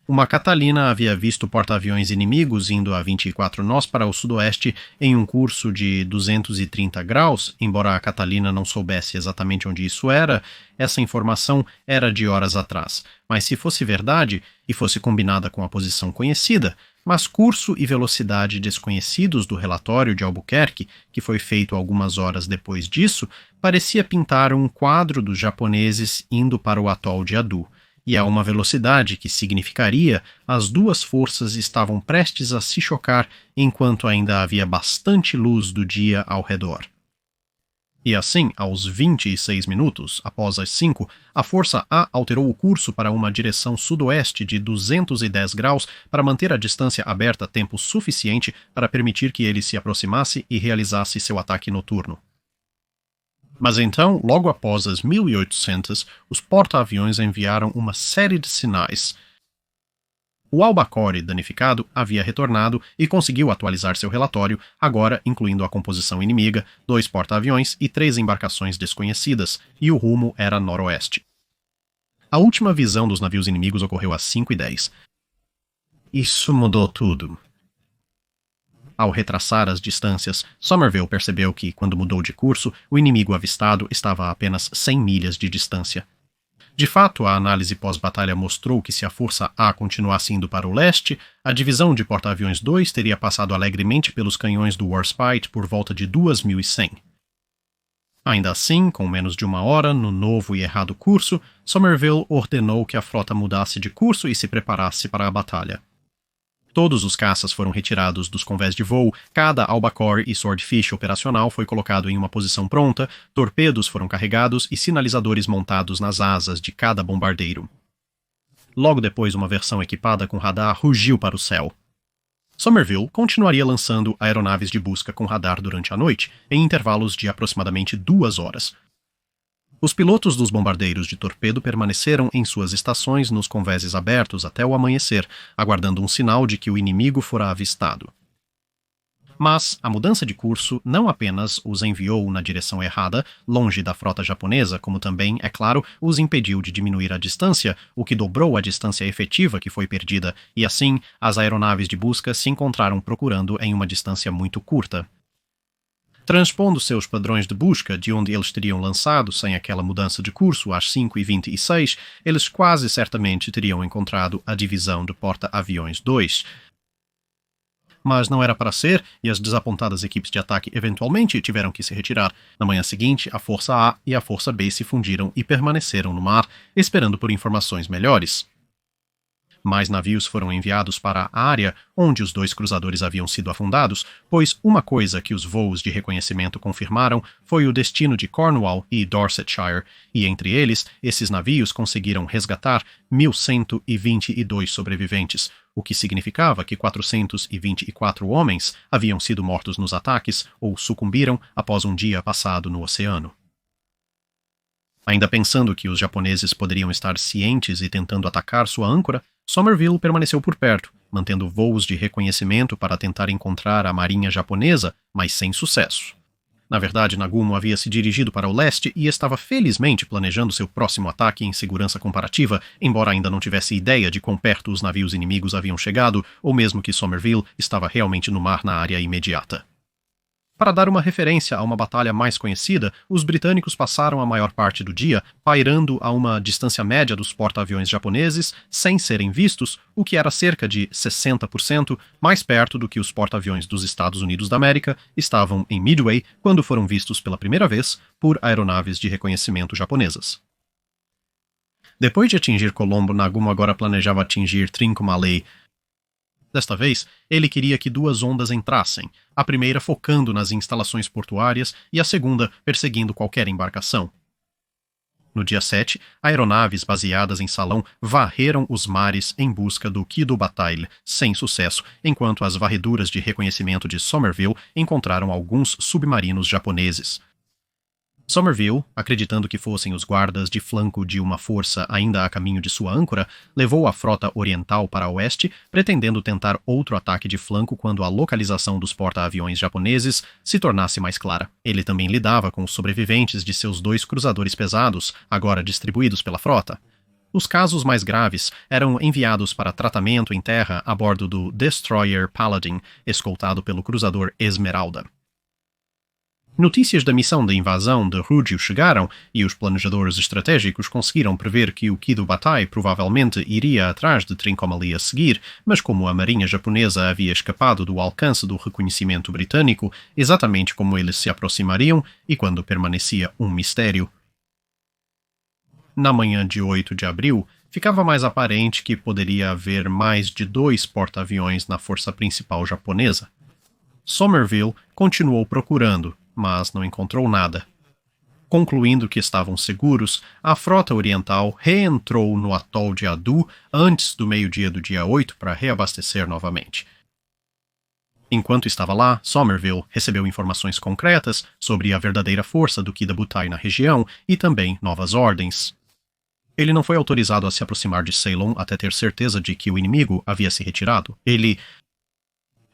Uma Catalina havia visto porta-aviões inimigos indo a 24 nós para o sudoeste em um curso de 230 graus. Embora a Catalina não soubesse exatamente onde isso era, essa informação era de horas atrás. Mas se fosse verdade e fosse combinada com a posição conhecida, mas curso e velocidade desconhecidos do relatório de Albuquerque, que foi feito algumas horas depois disso, parecia pintar um quadro dos japoneses indo para o atol de Adu. E a uma velocidade que significaria as duas forças estavam prestes a se chocar enquanto ainda havia bastante luz do dia ao redor. E assim, aos 26 minutos, após as 5, a Força A alterou o curso para uma direção sudoeste de 210 graus para manter a distância aberta tempo suficiente para permitir que ele se aproximasse e realizasse seu ataque noturno. Mas então, logo após as 1800, os porta-aviões enviaram uma série de sinais. O Albacore, danificado, havia retornado e conseguiu atualizar seu relatório, agora incluindo a composição inimiga, 2 porta-aviões e 3 embarcações desconhecidas, e o rumo era noroeste. A última visão dos navios inimigos ocorreu às 5h10. Isso mudou tudo. Ao retraçar as distâncias, Somerville percebeu que, quando mudou de curso, o inimigo avistado estava a apenas 100 milhas de distância. De fato, a análise pós-batalha mostrou que se a Força A continuasse indo para o leste, a divisão de porta-aviões 2 teria passado alegremente pelos canhões do Warspite por volta de 2100. Ainda assim, com menos de 1 hora, no novo e errado curso, Somerville ordenou que a frota mudasse de curso e se preparasse para a batalha. Todos os caças foram retirados dos convés de voo, cada Albacore e Swordfish operacional foi colocado em uma posição pronta, torpedos foram carregados e sinalizadores montados nas asas de cada bombardeiro. Logo depois, uma versão equipada com radar rugiu para o céu. Somerville continuaria lançando aeronaves de busca com radar durante a noite, em intervalos de aproximadamente 2 horas. Os pilotos dos bombardeiros de torpedo permaneceram em suas estações nos convéses abertos até o amanhecer, aguardando um sinal de que o inimigo fora avistado. Mas a mudança de curso não apenas os enviou na direção errada, longe da frota japonesa, como também, é claro, os impediu de diminuir a distância, o que dobrou a distância efetiva que foi perdida, e assim as aeronaves de busca se encontraram procurando em uma distância muito curta. Transpondo seus padrões de busca de onde eles teriam lançado sem aquela mudança de curso às 5h26, eles quase certamente teriam encontrado a divisão do porta-aviões 2. Mas não era para ser, e as desapontadas equipes de ataque eventualmente tiveram que se retirar. Na manhã seguinte, a Força A e a Força B se fundiram e permaneceram no mar, esperando por informações melhores. Mais navios foram enviados para a área onde os 2 cruzadores haviam sido afundados, pois uma coisa que os voos de reconhecimento confirmaram foi o destino de Cornwall e Dorsetshire, e entre eles, esses navios conseguiram resgatar 1.122 sobreviventes, o que significava que 424 homens haviam sido mortos nos ataques ou sucumbiram após um dia passado no oceano. Ainda pensando que os japoneses poderiam estar cientes e tentando atacar sua âncora, Somerville permaneceu por perto, mantendo voos de reconhecimento para tentar encontrar a marinha japonesa, mas sem sucesso. Na verdade, Nagumo havia se dirigido para o leste e estava felizmente planejando seu próximo ataque em segurança comparativa, embora ainda não tivesse ideia de quão perto os navios inimigos haviam chegado, ou mesmo que Somerville estava realmente no mar na área imediata. Para dar uma referência a uma batalha mais conhecida, os britânicos passaram a maior parte do dia pairando a uma distância média dos porta-aviões japoneses sem serem vistos, o que era cerca de 60% mais perto do que os porta-aviões dos Estados Unidos da América estavam em Midway quando foram vistos pela primeira vez por aeronaves de reconhecimento japonesas. Depois de atingir Colombo, Nagumo agora planejava atingir Trincomalee. Desta vez, ele queria que 2 ondas entrassem, a primeira focando nas instalações portuárias e a segunda perseguindo qualquer embarcação. No dia 7, aeronaves baseadas em Salão varreram os mares em busca do Kido Bataille, sem sucesso, enquanto as varreduras de reconhecimento de Somerville encontraram alguns submarinos japoneses. Somerville, acreditando que fossem os guardas de flanco de uma força ainda a caminho de sua âncora, levou a frota oriental para oeste, pretendendo tentar outro ataque de flanco quando a localização dos porta-aviões japoneses se tornasse mais clara. Ele também lidava com os sobreviventes de seus 2 cruzadores pesados, agora distribuídos pela frota. Os casos mais graves eram enviados para tratamento em terra a bordo do Destroyer Paladin, escoltado pelo cruzador Esmeralda. Notícias da missão de invasão de Rúdio chegaram e os planejadores estratégicos conseguiram prever que o Kido Butai provavelmente iria atrás de Trincomalee a seguir, mas como a marinha japonesa havia escapado do alcance do reconhecimento britânico, exatamente como eles se aproximariam e quando permanecia um mistério. Na manhã de 8 de abril, ficava mais aparente que poderia haver mais de 2 porta-aviões na força principal japonesa. Somerville continuou procurando, mas não encontrou nada. Concluindo que estavam seguros, a frota oriental reentrou no atol de Adu antes do meio-dia do dia 8 para reabastecer novamente. Enquanto estava lá, Somerville recebeu informações concretas sobre a verdadeira força do Kida Butai na região e também novas ordens. Ele não foi autorizado a se aproximar de Ceylon até ter certeza de que o inimigo havia se retirado.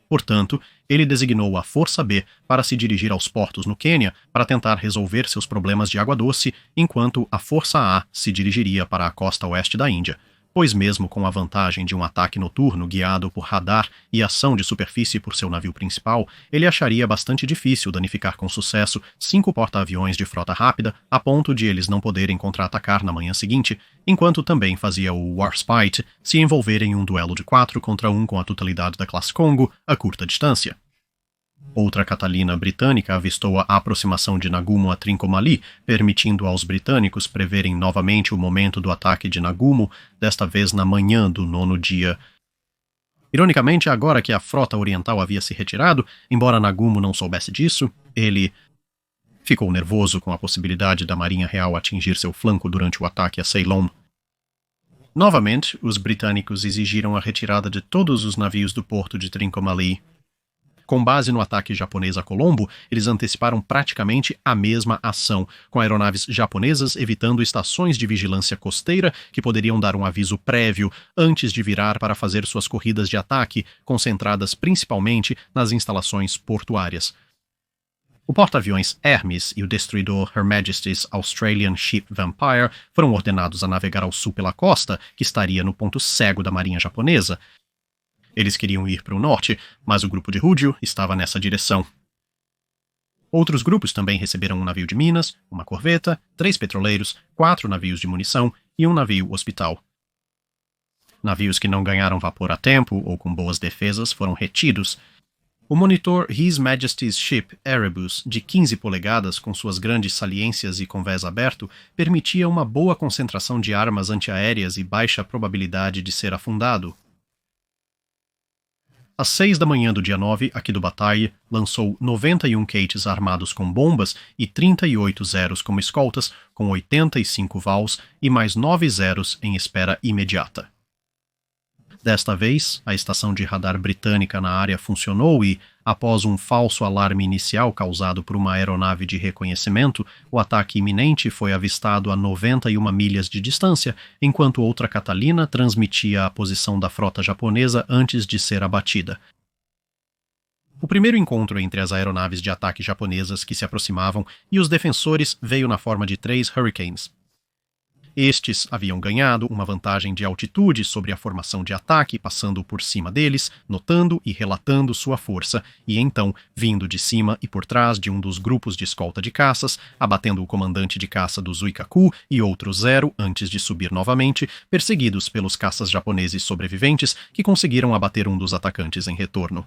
Portanto, ele designou a Força B para se dirigir aos portos no Quênia para tentar resolver seus problemas de água doce, enquanto a Força A se dirigiria para a costa oeste da Índia, pois mesmo com a vantagem de um ataque noturno guiado por radar e ação de superfície por seu navio principal, ele acharia bastante difícil danificar com sucesso 5 porta-aviões de frota rápida a ponto de eles não poderem contra-atacar na manhã seguinte, enquanto também fazia o Warspite se envolver em um duelo de 4 contra 1 com a totalidade da classe Congo a curta distância. Outra Catalina britânica avistou a aproximação de Nagumo a Trincomalee, permitindo aos britânicos preverem novamente o momento do ataque de Nagumo, desta vez na manhã do 9º dia. Ironicamente, agora que a frota oriental havia se retirado, embora Nagumo não soubesse disso, ele ficou nervoso com a possibilidade da Marinha Real atingir seu flanco durante o ataque a Ceylon. Novamente, os britânicos exigiram a retirada de todos os navios do porto de Trincomalee. Com base no ataque japonês a Colombo, eles anteciparam praticamente a mesma ação, com aeronaves japonesas evitando estações de vigilância costeira que poderiam dar um aviso prévio antes de virar para fazer suas corridas de ataque, concentradas principalmente nas instalações portuárias. O porta-aviões Hermes e o destruidor Her Majesty's Australian Ship Vampire foram ordenados a navegar ao sul pela costa, que estaria no ponto cego da marinha japonesa. Eles queriam ir para o norte, mas o grupo de Rúdio estava nessa direção. Outros grupos também receberam um navio de minas, uma corveta, 3 petroleiros, 4 navios de munição e um navio hospital. Navios que não ganharam vapor a tempo ou com boas defesas foram retidos. O monitor His Majesty's Ship Erebus, de 15 polegadas com suas grandes saliências e convés aberto, permitia uma boa concentração de armas antiaéreas e baixa probabilidade de ser afundado. Às 6 da manhã do dia 9, a Kido Butai lançou 91 Kates armados com bombas e 38 Zeros como escoltas, com 85 Vals e mais 9 Zeros em espera imediata. Desta vez, a estação de radar britânica na área funcionou e, após um falso alarme inicial causado por uma aeronave de reconhecimento, o ataque iminente foi avistado a 91 milhas de distância, enquanto outra Catalina transmitia a posição da frota japonesa antes de ser abatida. O primeiro encontro entre as aeronaves de ataque japonesas que se aproximavam e os defensores veio na forma de 3 Hurricanes. Estes haviam ganhado uma vantagem de altitude sobre a formação de ataque, passando por cima deles, notando e relatando sua força, e então, vindo de cima e por trás de um dos grupos de escolta de caças, abatendo o comandante de caça do Zuikaku e outro Zero antes de subir novamente, perseguidos pelos caças japoneses sobreviventes que conseguiram abater um dos atacantes em retorno.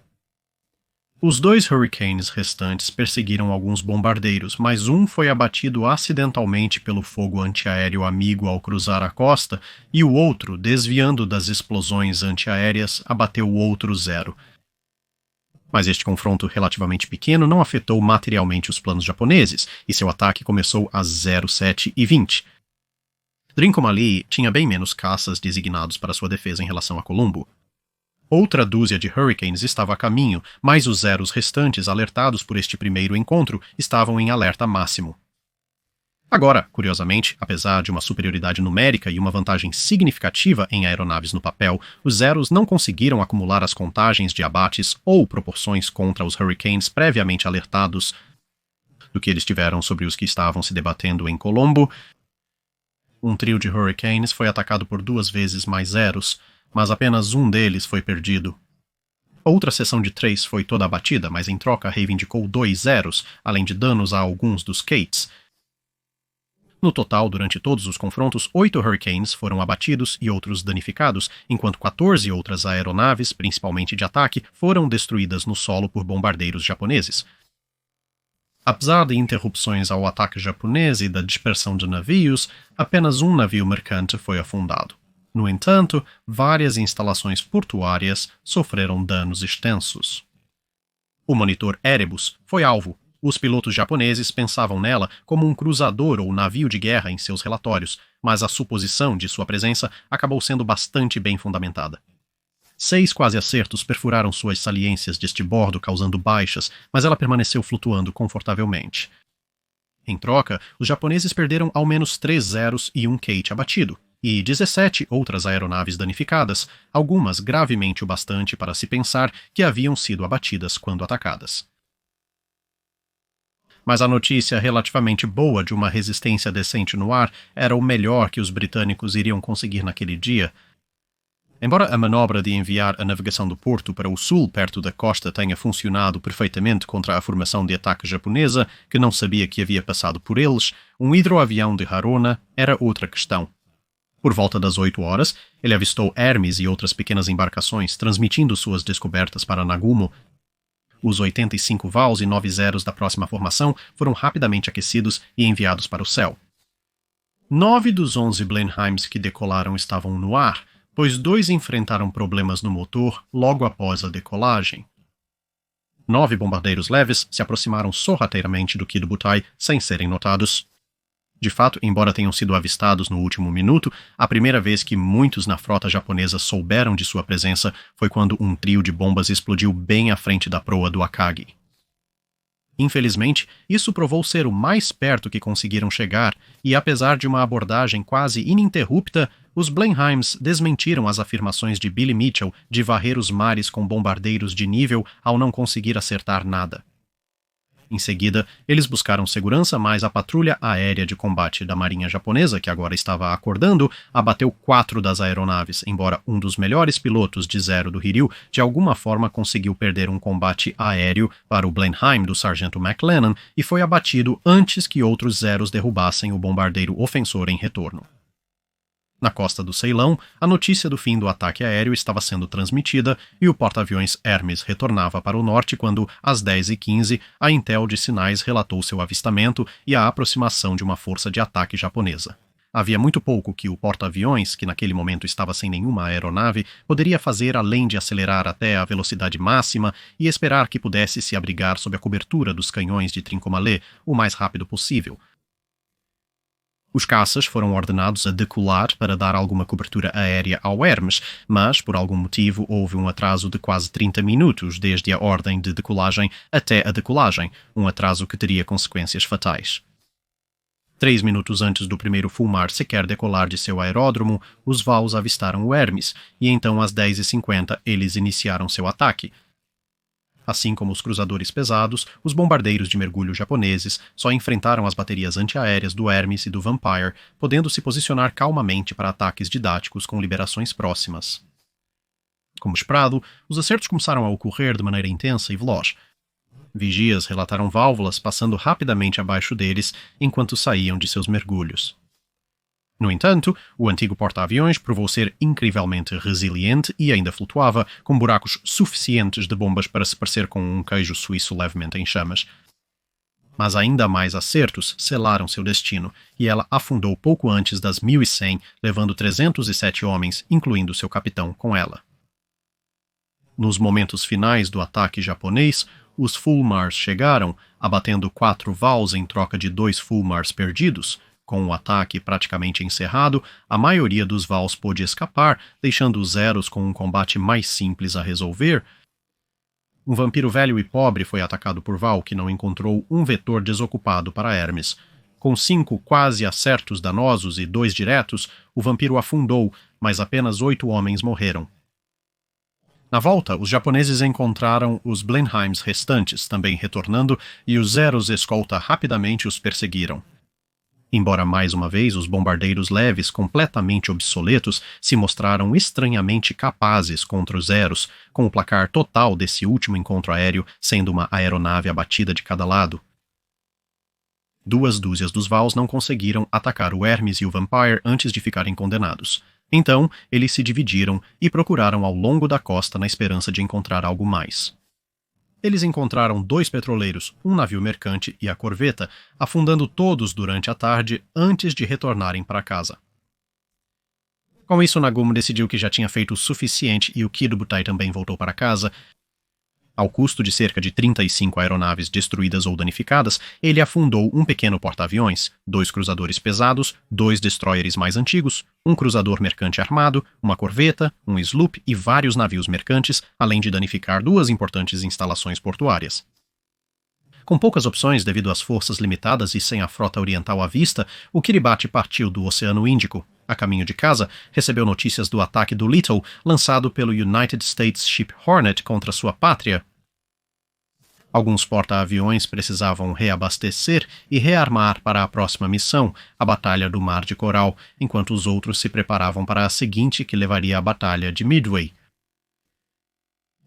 Os 2 Hurricanes restantes perseguiram alguns bombardeiros, mas um foi abatido acidentalmente pelo fogo antiaéreo amigo ao cruzar a costa, e o outro, desviando das explosões antiaéreas, abateu o outro Zero. Mas este confronto relativamente pequeno não afetou materialmente os planos japoneses, e seu ataque começou às 07h20. Trincomalee tinha bem menos caças designados para sua defesa em relação a Colombo. Outra dúzia de Hurricanes estava a caminho, mas os Zeros restantes, alertados por este primeiro encontro, estavam em alerta máximo. Agora, curiosamente, apesar de uma superioridade numérica e uma vantagem significativa em aeronaves no papel, os Zeros não conseguiram acumular as contagens de abates ou proporções contra os Hurricanes previamente alertados do que eles tiveram sobre os que estavam se debatendo em Colombo. Um trio de Hurricanes foi atacado por 2 vezes mais zeros, mas apenas um deles foi perdido. Outra seção de 3 foi toda abatida, mas em troca reivindicou 2 zeros, além de danos a alguns dos Kates. No total, durante todos os confrontos, 8 Hurricanes foram abatidos e outros danificados, enquanto 14 outras aeronaves, principalmente de ataque, foram destruídas no solo por bombardeiros japoneses. Apesar de interrupções ao ataque japonês e da dispersão de navios, apenas um navio mercante foi afundado. No entanto, várias instalações portuárias sofreram danos extensos. O monitor Erebus foi alvo. Os pilotos japoneses pensavam nela como um cruzador ou navio de guerra em seus relatórios, mas a suposição de sua presença acabou sendo bastante bem fundamentada. 6 quase acertos perfuraram suas saliências de estibordo, causando baixas, mas ela permaneceu flutuando confortavelmente. Em troca, os japoneses perderam ao menos 3 zeros e um Kate abatido, e 17 outras aeronaves danificadas, algumas gravemente o bastante para se pensar que haviam sido abatidas quando atacadas. Mas a notícia relativamente boa de uma resistência decente no ar era o melhor que os britânicos iriam conseguir naquele dia. Embora a manobra de enviar a navegação do porto para o sul perto da costa tenha funcionado perfeitamente contra a formação de ataque japonesa, que não sabia que havia passado por eles, um hidroavião de Haruna era outra questão. Por volta das 8 horas, ele avistou Hermes e outras pequenas embarcações transmitindo suas descobertas para Nagumo. Os 85 VALs e 9 zeros da próxima formação foram rapidamente aquecidos e enviados para o céu. 9 dos 11 Blenheims que decolaram estavam no ar, pois 2 enfrentaram problemas no motor logo após a decolagem. 9 bombardeiros leves se aproximaram sorrateiramente do Kido Butai sem serem notados. De fato, embora tenham sido avistados no último minuto, a primeira vez que muitos na frota japonesa souberam de sua presença foi quando um trio de bombas explodiu bem à frente da proa do Akagi. Infelizmente, isso provou ser o mais perto que conseguiram chegar, e apesar de uma abordagem quase ininterrupta, os Blenheims desmentiram as afirmações de Billy Mitchell de varrer os mares com bombardeiros de nível ao não conseguir acertar nada. Em seguida, eles buscaram segurança, mas a patrulha aérea de combate da marinha japonesa, que agora estava acordando, abateu 4 das aeronaves, embora um dos melhores pilotos de Zero do Hiryu de alguma forma conseguiu perder um combate aéreo para o Blenheim do sargento McLennan e foi abatido antes que outros Zeros derrubassem o bombardeiro ofensor em retorno. Na costa do Ceilão, a notícia do fim do ataque aéreo estava sendo transmitida e o porta-aviões Hermes retornava para o norte quando, às 10h15, a Intel de sinais relatou seu avistamento e a aproximação de uma força de ataque japonesa. Havia muito pouco que o porta-aviões, que naquele momento estava sem nenhuma aeronave, poderia fazer além de acelerar até a velocidade máxima e esperar que pudesse se abrigar sob a cobertura dos canhões de Trincomalee o mais rápido possível. Os caças foram ordenados a decolar para dar alguma cobertura aérea ao Hermes, mas, por algum motivo, houve um atraso de quase 30 minutos desde a ordem de decolagem até a decolagem, um atraso que teria consequências fatais. 3 minutos antes do primeiro fulmar sequer decolar de seu aeródromo, os VALs avistaram o Hermes, e então às 10h50 eles iniciaram seu ataque. Assim como os cruzadores pesados, os bombardeiros de mergulho japoneses só enfrentaram as baterias antiaéreas do Hermes e do Vampire, podendo se posicionar calmamente para ataques didáticos com liberações próximas. Como esperado, os acertos começaram a ocorrer de maneira intensa e veloz. Vigias relataram válvulas passando rapidamente abaixo deles enquanto saíam de seus mergulhos. No entanto, o antigo porta-aviões provou ser incrivelmente resiliente e ainda flutuava, com buracos suficientes de bombas para se parecer com um queijo suíço levemente em chamas. Mas ainda mais acertos selaram seu destino, e ela afundou pouco antes das 1100, levando 307 homens, incluindo seu capitão, com ela. Nos momentos finais do ataque japonês, os Fulmars chegaram, abatendo 4 VALs em troca de 2 Fulmars perdidos. Com o ataque praticamente encerrado, a maioria dos VALs pôde escapar, deixando os Zeros com um combate mais simples a resolver. Um vampiro velho e pobre foi atacado por VAL que não encontrou um vetor desocupado para Hermes. Com 5 quase acertos danosos e 2 diretos, o vampiro afundou, mas apenas 8 homens morreram. Na volta, os japoneses encontraram os Blenheims restantes, também retornando, e os Zeros escolta rapidamente os perseguiram. Embora mais uma vez os bombardeiros leves completamente obsoletos se mostraram estranhamente capazes contra os Zeros, com o placar total desse último encontro aéreo sendo uma aeronave abatida de cada lado. 2 dúzias dos Vals não conseguiram atacar o Hermes e o Vampire antes de ficarem condenados. Então, eles se dividiram e procuraram ao longo da costa na esperança de encontrar algo mais. Eles encontraram 2 petroleiros, um navio mercante e a corveta, afundando todos durante a tarde antes de retornarem para casa. Com isso, Nagumo decidiu que já tinha feito o suficiente e o Kido Butai também voltou para casa. Ao custo de cerca de 35 aeronaves destruídas ou danificadas, ele afundou um pequeno porta-aviões, 2 cruzadores pesados, 2 destroyers mais antigos, um cruzador mercante armado, uma corveta, um sloop e vários navios mercantes, além de danificar 2 importantes instalações portuárias. Com poucas opções devido às forças limitadas e sem a frota oriental à vista, o Kiribati partiu do Oceano Índico. A caminho de casa, recebeu notícias do ataque do Little, lançado pelo United States Ship Hornet contra sua pátria. Alguns porta-aviões precisavam reabastecer e rearmar para a próxima missão, a Batalha do Mar de Coral, enquanto os outros se preparavam para a seguinte, que levaria à Batalha de Midway.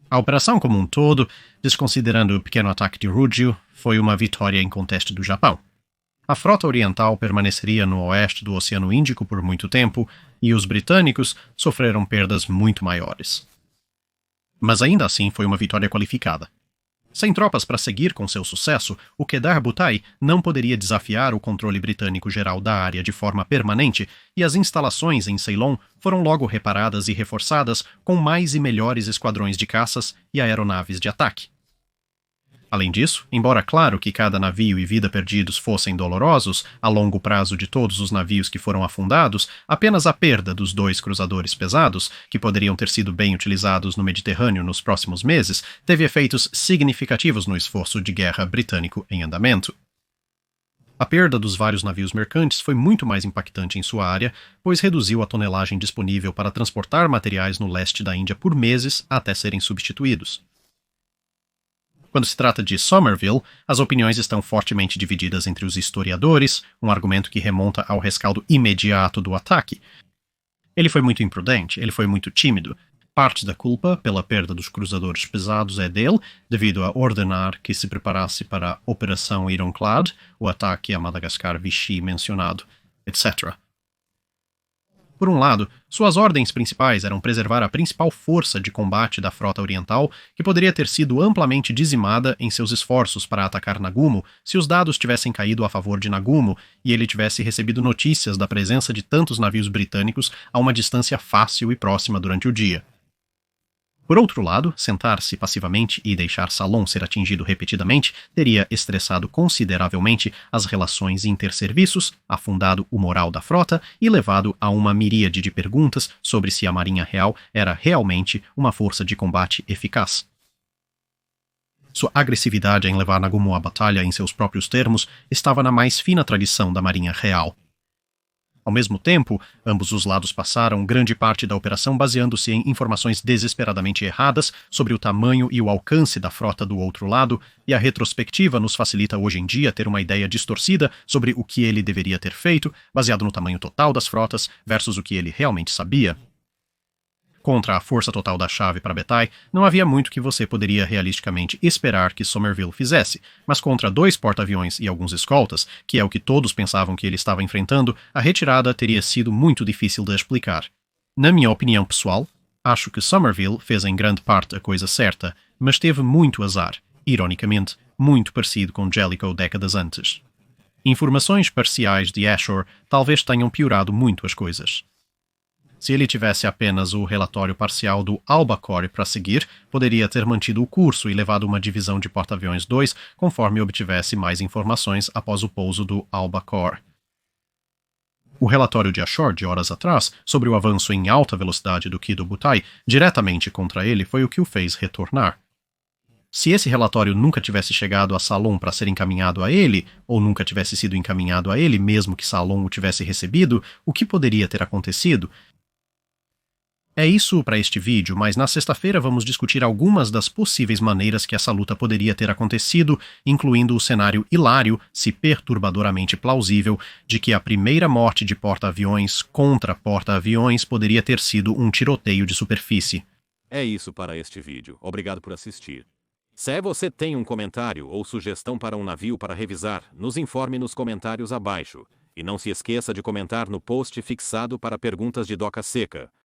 A operação como um todo, desconsiderando o pequeno ataque de Ryūkyū, foi uma vitória em conteste do Japão. A frota oriental permaneceria no oeste do Oceano Índico por muito tempo e os britânicos sofreram perdas muito maiores. Mas ainda assim foi uma vitória qualificada. Sem tropas para seguir com seu sucesso, o Kedar Butai não poderia desafiar o controle britânico geral da área de forma permanente e as instalações em Ceylon foram logo reparadas e reforçadas com mais e melhores esquadrões de caças e aeronaves de ataque. Além disso, embora claro que cada navio e vida perdidos fossem dolorosos, a longo prazo de todos os navios que foram afundados, apenas a perda dos 2 cruzadores pesados, que poderiam ter sido bem utilizados no Mediterrâneo nos próximos meses, teve efeitos significativos no esforço de guerra britânico em andamento. A perda dos vários navios mercantes foi muito mais impactante em sua área, pois reduziu a tonelagem disponível para transportar materiais no leste da Índia por meses até serem substituídos. Quando se trata de Somerville, as opiniões estão fortemente divididas entre os historiadores, um argumento que remonta ao rescaldo imediato do ataque. Ele foi muito imprudente, ele foi muito tímido. Parte da culpa pela perda dos cruzadores pesados é dele, devido a ordenar que se preparasse para a Operação Ironclad, o ataque a Madagascar Vichy mencionado, etc. Por um lado, suas ordens principais eram preservar a principal força de combate da frota oriental, que poderia ter sido amplamente dizimada em seus esforços para atacar Nagumo se os dados tivessem caído a favor de Nagumo e ele tivesse recebido notícias da presença de tantos navios britânicos a uma distância fácil e próxima durante o dia. Por outro lado, sentar-se passivamente e deixar Salon ser atingido repetidamente teria estressado consideravelmente as relações interserviços, afundado o moral da frota e levado a uma miríade de perguntas sobre se a Marinha Real era realmente uma força de combate eficaz. Sua agressividade em levar Nagumo à batalha em seus próprios termos estava na mais fina tradição da Marinha Real. Ao mesmo tempo, ambos os lados passaram grande parte da operação baseando-se em informações desesperadamente erradas sobre o tamanho e o alcance da frota do outro lado, e a retrospectiva nos facilita hoje em dia ter uma ideia distorcida sobre o que ele deveria ter feito, baseado no tamanho total das frotas versus o que ele realmente sabia. Contra a força total da chave para Betai, não havia muito que você poderia realisticamente esperar que Somerville fizesse, mas contra 2 porta-aviões e alguns escoltas, que é o que todos pensavam que ele estava enfrentando, a retirada teria sido muito difícil de explicar. Na minha opinião pessoal, acho que Somerville fez em grande parte a coisa certa, mas teve muito azar, ironicamente, muito parecido com Jellicoe décadas antes. Informações parciais de Ashore talvez tenham piorado muito as coisas. Se ele tivesse apenas o relatório parcial do Albacore para seguir, poderia ter mantido o curso e levado uma divisão de porta-aviões 2 conforme obtivesse mais informações após o pouso do Albacore. O relatório de Ashore de horas atrás, sobre o avanço em alta velocidade do Kido Butai, diretamente contra ele, foi o que o fez retornar. Se esse relatório nunca tivesse chegado a Salon para ser encaminhado a ele, ou nunca tivesse sido encaminhado a ele mesmo que Salon o tivesse recebido, o que poderia ter acontecido? É isso para este vídeo, mas na sexta-feira vamos discutir algumas das possíveis maneiras que essa luta poderia ter acontecido, incluindo o cenário hilário, se perturbadoramente plausível, de que a primeira morte de porta-aviões contra porta-aviões poderia ter sido um tiroteio de superfície. É isso para este vídeo. Obrigado por assistir. Se você tem um comentário ou sugestão para um navio para revisar, nos informe nos comentários abaixo. E não se esqueça de comentar no post fixado para perguntas de Doca Seca.